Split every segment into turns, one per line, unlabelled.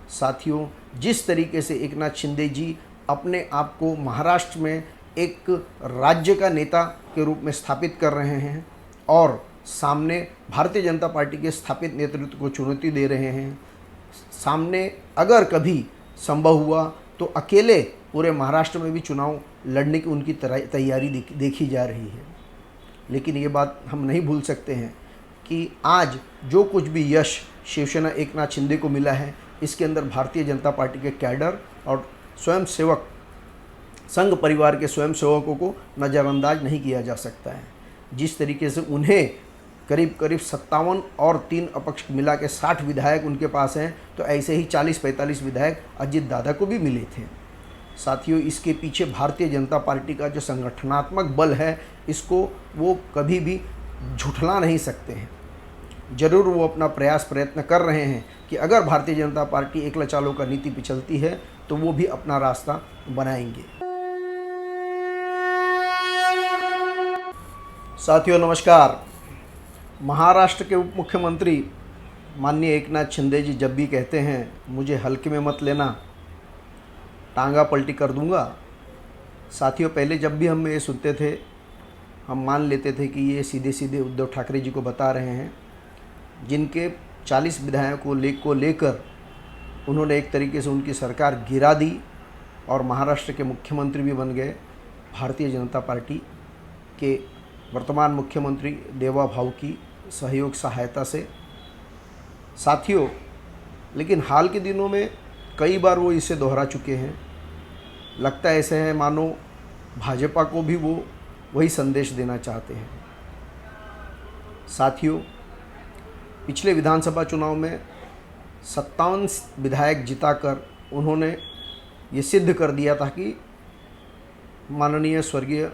साथियों, जिस तरीके से एकनाथ शिंदे जी अपने आप को महाराष्ट्र में एक राज्य का नेता के रूप में स्थापित कर रहे हैं और सामने भारतीय जनता पार्टी के स्थापित नेतृत्व को चुनौती दे रहे हैं, सामने अगर कभी संभव हुआ तो अकेले पूरे महाराष्ट्र में भी चुनाव लड़ने की उनकी तैयारी देखी जा रही है। लेकिन ये बात हम नहीं भूल सकते हैं कि आज जो कुछ भी यश शिवसेना एकनाथ शिंदे को मिला है, इसके अंदर भारतीय जनता पार्टी के कैडर और स्वयंसेवक संघ परिवार के स्वयंसेवकों को नज़रअंदाज नहीं किया जा सकता है। जिस तरीके से उन्हें करीब 57 और 3 अपक्ष मिला के 60 विधायक उनके पास हैं, तो ऐसे ही 40-45 विधायक अजित दादा को भी मिले थे। साथियों, इसके पीछे भारतीय जनता पार्टी का जो संगठनात्मक बल है, इसको वो कभी भी झुठला नहीं सकते हैं। ज़रूर वो अपना प्रयत्न कर रहे हैं कि अगर भारतीय जनता पार्टी एकला चालो का नीति पे चलती है तो वो भी अपना रास्ता बनाएंगे। साथियों नमस्कार। महाराष्ट्र के उप मुख्यमंत्री माननीय एकनाथ शिंदे जी जब भी कहते हैं मुझे हल्के में मत लेना, टांगा पलटी कर दूंगा। साथियों, पहले जब भी हम ये सुनते थे, हम मान लेते थे कि ये सीधे सीधे उद्धव ठाकरे जी को बता रहे हैं, जिनके 40 विधायकों को लेकर उन्होंने एक तरीके से उनकी सरकार गिरा दी और महाराष्ट्र के मुख्यमंत्री भी बन गए भारतीय जनता पार्टी के वर्तमान मुख्यमंत्री देवा भाऊ की सहयोग सहायता से। साथियों, लेकिन हाल के दिनों में कई बार वो इसे दोहरा चुके हैं। लगता ऐसे है मानो भाजपा को भी वो वही संदेश देना चाहते हैं। साथियों, पिछले विधानसभा चुनाव में 57 विधायक जिताकर उन्होंने ये सिद्ध कर दिया था कि माननीय स्वर्गीय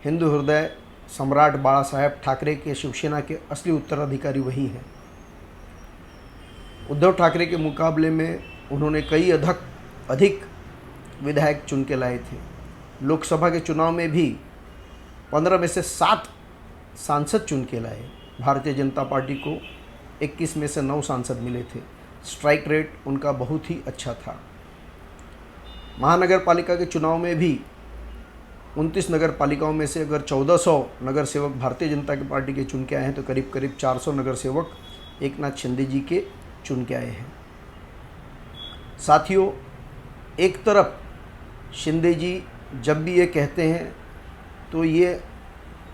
हिंदू हृदय सम्राट बाला साहेब ठाकरे के शिवसेना के असली उत्तराधिकारी वही हैं। उद्धव ठाकरे के मुकाबले में उन्होंने कई अधिक विधायक चुन के लाए थे। लोकसभा के चुनाव में भी 15 में से 7 सांसद चुन के लाए। भारतीय जनता पार्टी को 21 में से 9 सांसद मिले थे। स्ट्राइक रेट उनका बहुत ही अच्छा था। महानगर पालिका के चुनाव में भी 29 नगर पालिकाओं में से अगर 1400 नगर सेवक भारतीय जनता पार्टी के चुन के आए हैं तो करीब 400 नगर सेवक एकनाथ शिंदे जी के चुन के आए हैं। साथियों, एक तरफ शिंदे जी जब भी ये कहते हैं तो ये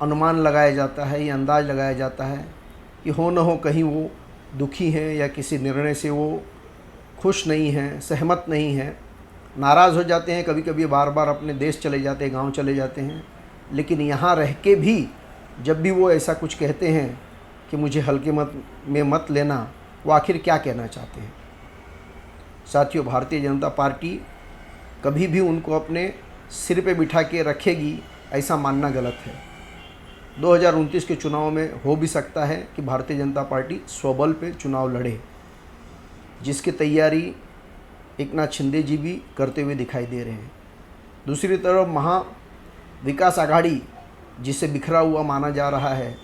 अनुमान लगाया जाता है, ये अंदाज़ लगाया जाता है कि हो न हो कहीं वो दुखी हैं या किसी निर्णय से वो खुश नहीं हैं, सहमत नहीं हैं, नाराज़ हो जाते हैं। कभी कभी बार बार अपने देश चले जाते हैं, गांव चले जाते हैं। लेकिन यहाँ रह के भी जब भी वो ऐसा कुछ कहते हैं कि मुझे हल्के में मत लेना, वो आखिर क्या कहना चाहते हैं। साथियों, भारतीय जनता पार्टी कभी भी उनको अपने सिर पे बिठा के रखेगी ऐसा मानना गलत है। 2029 के चुनाव में हो भी सकता है कि भारतीय जनता पार्टी स्वबल पे चुनाव लड़े, जिसकी तैयारी एकनाथ शिंदे जी भी करते हुए दिखाई दे रहे हैं। दूसरी तरफ महाविकास आघाड़ी जिसे बिखरा हुआ माना जा रहा है,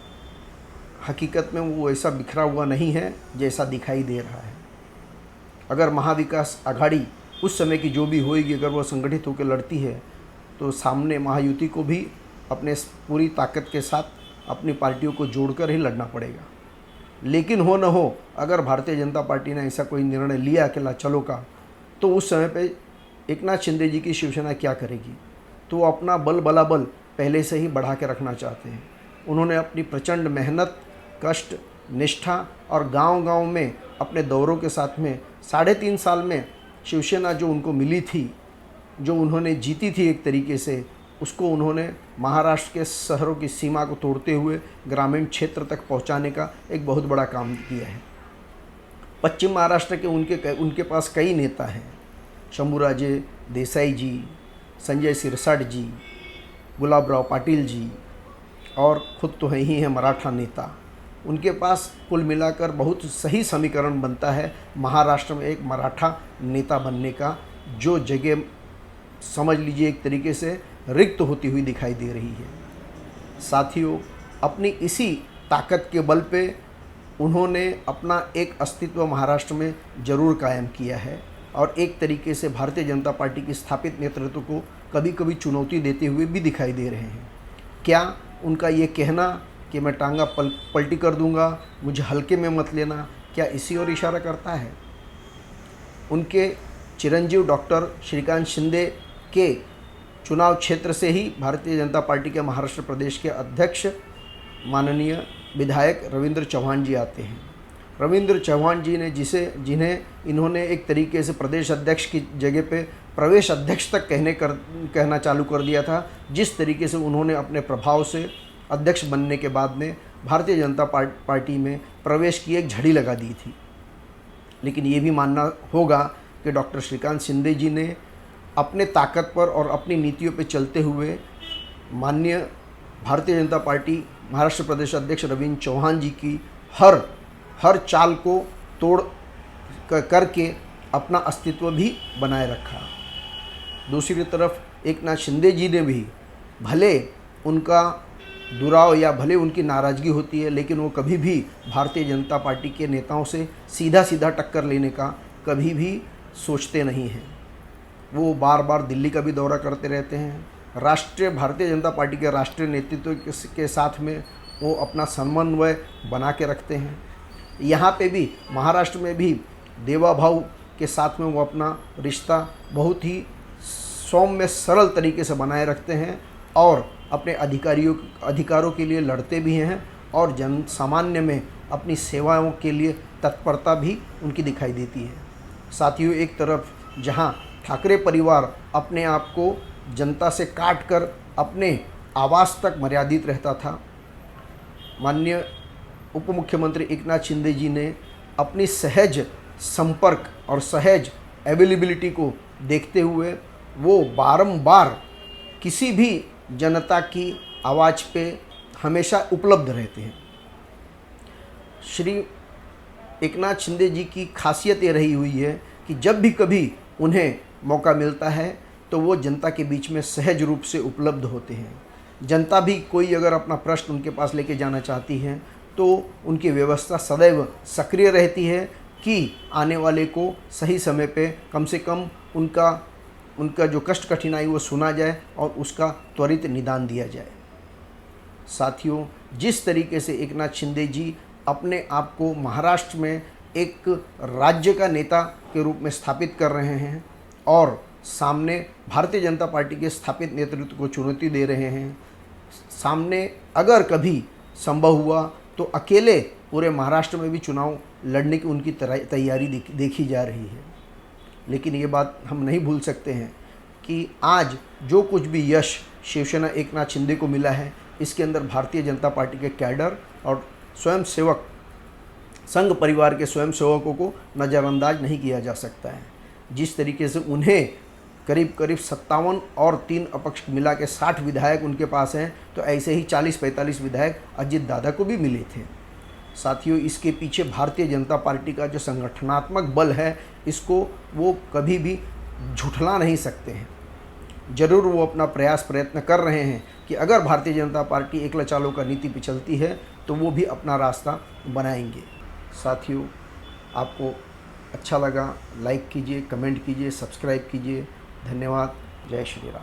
हकीकत में वो ऐसा बिखरा हुआ नहीं है जैसा दिखाई दे रहा है। अगर महाविकास आघाड़ी उस समय की जो भी होएगी, अगर वो संगठित होकर लड़ती है तो सामने महायुति को भी अपने पूरी ताकत के साथ अपनी पार्टियों को जोड़कर ही लड़ना पड़ेगा। लेकिन हो न हो अगर भारतीय जनता पार्टी ने ऐसा कोई निर्णय लिया अकेला चलो का, तो उस समय पे एकनाथ शिंदे जी की शिवसेना क्या करेगी? तो वो अपना बलाबल पहले से ही बढ़ा के रखना चाहते हैं। उन्होंने अपनी प्रचंड मेहनत, कष्ट, निष्ठा और गांव-गांव में अपने दौरों के साथ में 3.5 साल में शिवसेना जो उनको मिली थी, जो उन्होंने जीती थी एक तरीके से, उसको उन्होंने महाराष्ट्र के शहरों की सीमा को तोड़ते हुए ग्रामीण क्षेत्र तक पहुंचाने का एक बहुत बड़ा काम किया है। पश्चिम महाराष्ट्र के उनके पास कई नेता हैं, शंभूराजे देसाई जी, संजय सिरसाट जी, गुलाबराव पाटिल जी, और ख़ुद तो ही हैं मराठा नेता। उनके पास कुल मिलाकर बहुत सही समीकरण बनता है महाराष्ट्र में एक मराठा नेता बनने का, जो जगह समझ लीजिए एक तरीके से रिक्त होती हुई दिखाई दे रही है। साथियों, अपनी इसी ताकत के बल पे उन्होंने अपना एक अस्तित्व महाराष्ट्र में ज़रूर कायम किया है और एक तरीके से भारतीय जनता पार्टी की स्थापित नेतृत्व को कभी कभी चुनौती देते हुए भी दिखाई दे रहे हैं। क्या उनका ये कहना कि मैं टांगा पलटी कर दूंगा, मुझे हल्के में मत लेना, क्या इसी ओर इशारा करता है? उनके चिरंजीव डॉक्टर श्रीकांत शिंदे के चुनाव क्षेत्र से ही भारतीय जनता पार्टी के महाराष्ट्र प्रदेश के अध्यक्ष माननीय विधायक रविंद्र चौहान जी आते हैं। रविंद्र चौहान जी ने जिन्हें इन्होंने एक तरीके से प्रदेश अध्यक्ष की जगह पे प्रवेश अध्यक्ष तक कहना चालू कर दिया था। जिस तरीके से उन्होंने अपने प्रभाव से अध्यक्ष बनने के बाद में भारतीय जनता पार्टी में प्रवेश की एक झड़ी लगा दी थी। लेकिन ये भी मानना होगा कि डॉक्टर श्रीकांत शिंदे जी ने अपने ताकत पर और अपनी नीतियों पर चलते हुए माननीय भारतीय जनता पार्टी महाराष्ट्र प्रदेश अध्यक्ष रविंद्र चौहान जी की हर चाल को तोड़ करके अपना अस्तित्व भी बनाए रखा। दूसरी तरफ एकनाथ शिंदे जी ने भी, भले उनका दुराव या भले उनकी नाराज़गी होती है, लेकिन वो कभी भी भारतीय जनता पार्टी के नेताओं से सीधा टक्कर लेने का कभी भी सोचते नहीं हैं। वो बार बार दिल्ली का भी दौरा करते रहते हैं। भारतीय जनता पार्टी के राष्ट्रीय नेतृत्व के साथ में वो अपना समन्वय बना के रखते हैं। यहाँ पे भी महाराष्ट्र में भी देवा भाव के साथ में वो अपना रिश्ता बहुत ही सौम्य सरल तरीके से बनाए रखते हैं और अपने अधिकारों के लिए लड़ते भी हैं और जन सामान्य में अपनी सेवाओं के लिए तत्परता भी उनकी दिखाई देती है। साथियों, एक तरफ जहाँ ठाकरे परिवार अपने आप को जनता से काट कर अपने आवास तक मर्यादित रहता था, माननीय उप मुख्यमंत्री एकनाथ शिंदे जी ने अपनी सहज संपर्क और सहज अवेलेबिलिटी को देखते हुए वो बारंबार किसी भी जनता की आवाज़ पे हमेशा उपलब्ध रहते हैं। श्री एकनाथ शिंदे जी की खासियत ये रही हुई है कि जब भी कभी उन्हें मौका मिलता है तो वो जनता के बीच में सहज रूप से उपलब्ध होते हैं। जनता भी कोई अगर अपना प्रश्न उनके पास लेके जाना चाहती है तो उनकी व्यवस्था सदैव सक्रिय रहती है कि आने वाले को सही समय पे कम से कम उनका जो कष्ट कठिनाई वो सुना जाए और उसका त्वरित निदान दिया जाए। साथियों, जिस तरीके से एकनाथ शिंदे जी अपने आप को महाराष्ट्र में एक राज्य का नेता के रूप में स्थापित कर रहे हैं और सामने भारतीय जनता पार्टी के स्थापित नेतृत्व को चुनौती दे रहे हैं, सामने अगर कभी संभव हुआ तो अकेले पूरे महाराष्ट्र में भी चुनाव लड़ने की उनकी तैयारी देखी जा रही है। लेकिन ये बात हम नहीं भूल सकते हैं कि आज जो कुछ भी यश शिवसेना एकनाथ शिंदे को मिला है, इसके अंदर भारतीय जनता पार्टी के कैडर और स्वयंसेवक संघ परिवार के स्वयंसेवकों को नज़रअंदाज नहीं किया जा सकता है। जिस तरीके से उन्हें करीब 57 और 3 अपक्ष मिला के 60 विधायक उनके पास हैं, तो ऐसे ही 40-45 विधायक अजित दादा को भी मिले थे। साथियों, इसके पीछे भारतीय जनता पार्टी का जो संगठनात्मक बल है, इसको वो कभी भी झुठला नहीं सकते हैं। ज़रूर वो अपना प्रयत्न कर रहे हैं कि अगर भारतीय जनता पार्टी एकला चालों का नीति पे चलती है तो वो भी अपना रास्ता बनाएंगे। साथियों, आपको अच्छा लगा लाइक कीजिए, कमेंट कीजिए, सब्सक्राइब कीजिए। धन्यवाद। जय श्री राम।